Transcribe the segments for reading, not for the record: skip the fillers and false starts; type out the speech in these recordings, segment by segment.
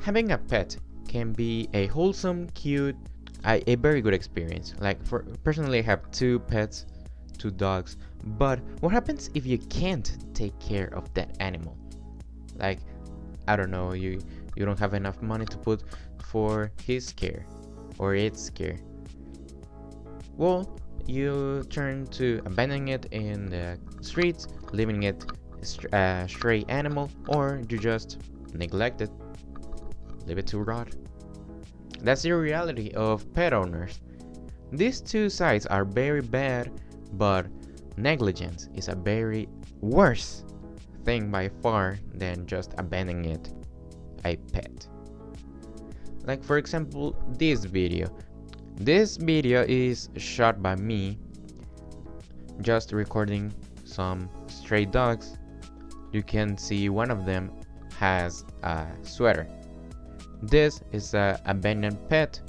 Having a pet can be a wholesome, cute, a very good experience. Like for personally, I have two pets, two dogs. But what happens if you can't take care of that animal? Like, I don't know, you don't have enough money to put for his care or its care. Well, you turn to abandoning it in the streets, leaving it a stray animal, or you just neglect it, leave it to rot. That's the reality of pet owners. These two sides are very bad, but negligence is a very worse thing by far than just abandoning it a pet. Like for example, this video. This video is shot by me just recording some stray dogs. You can see one of them has a sweater. This is a abandoned pet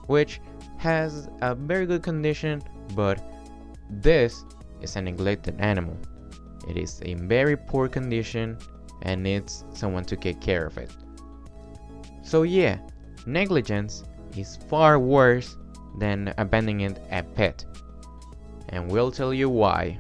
which has a very good condition, but this is a neglected animal. It is in very poor condition and needs someone to take care of it. So yeah, negligence is far worse than abandoning a pet, and we'll tell you why.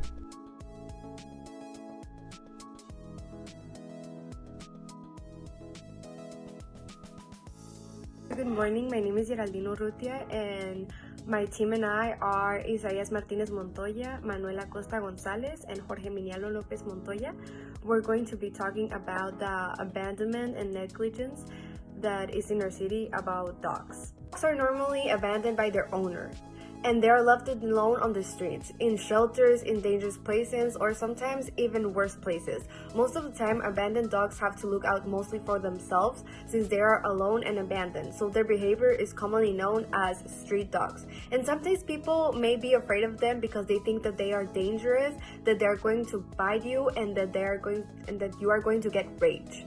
Good morning, my name is Geraldino Rutia, and my team and I are Isaías Martinez Montoya, Manuela Costa Gonzalez, and Jorge Minialo Lopez Montoya. We're going to be talking about the abandonment and negligence that is in our city about dogs. Dogs are normally abandoned by their owner, and they are left alone on the streets, in shelters, in dangerous places, or sometimes even worse places. Most of the time, abandoned dogs have to look out mostly for themselves since they are alone and abandoned, so their behavior is commonly known as street dogs. And sometimes people may be afraid of them because they think that they are dangerous, that they are going to bite you, and that you are going to get raped,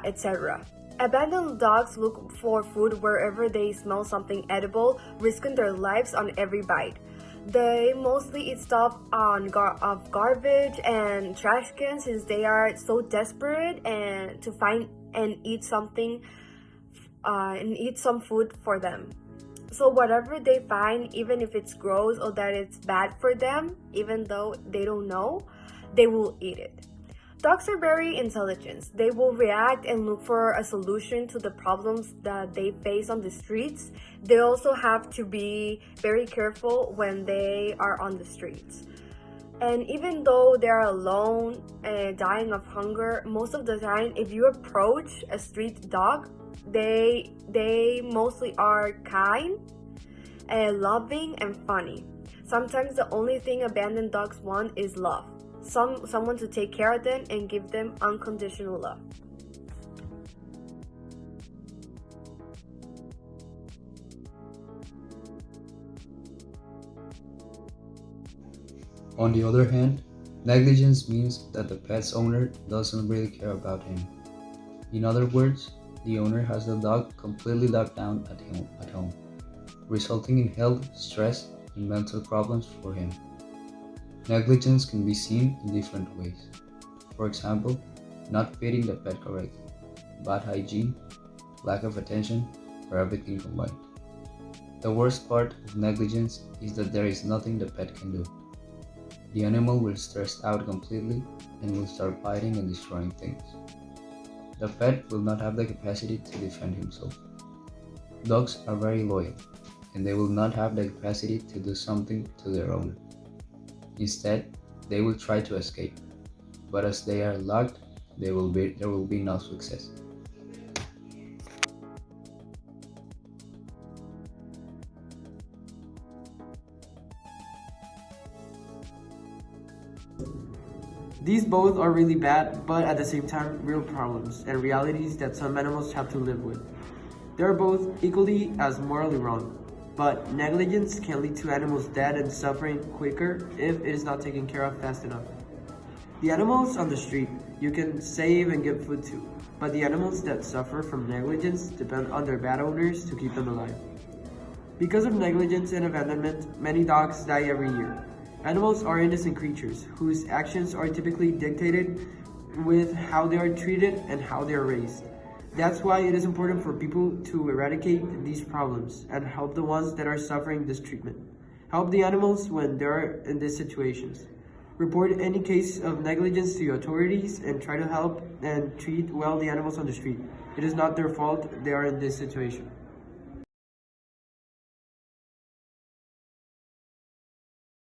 etc. Abandoned dogs look for food wherever they smell something edible, risking their lives on every bite. They mostly eat stuff of garbage and trash cans since they are so desperate and to find and eat something and eat some food for them. So whatever they find, even if it's gross or that it's bad for them, even though they don't know, they will eat it. Dogs are very intelligent. They will react and look for a solution to the problems that they face on the streets. They also have to be very careful when they are on the streets. And even though they're alone and dying of hunger, most of the time, if you approach a street dog, they mostly are kind, loving, and funny. Sometimes the only thing abandoned dogs want is love. Someone to take care of them and give them unconditional love. On the other hand, negligence means that the pet's owner doesn't really care about him. In other words, the owner has the dog completely locked down at home, resulting in health, stress, and mental problems for him. Negligence can be seen in different ways. For example, not feeding the pet correctly, bad hygiene, lack of attention, or everything combined. The worst part of negligence is that there is nothing the pet can do. The animal will stress out completely and will start biting and destroying things. The pet will not have the capacity to defend himself. Dogs are very loyal, and they will not have the capacity to do something to their owner. Instead, they will try to escape, but as they are locked, there will be no success. These both are really bad, but at the same time, real problems and realities that some animals have to live with. They are both equally as morally wrong, but negligence can lead to animals dead and suffering quicker if it is not taken care of fast enough. The animals on the street, you can save and give food to, but the animals that suffer from negligence depend on their bad owners to keep them alive. Because of negligence and abandonment, many dogs die every year. Animals are innocent creatures whose actions are typically dictated with how they are treated and how they are raised. That's why it is important for people to eradicate these problems and help the ones that are suffering this treatment. Help the animals when they are in these situations. Report any case of negligence to authorities and try to help and treat well the animals on the street. It is not their fault they are in this situation.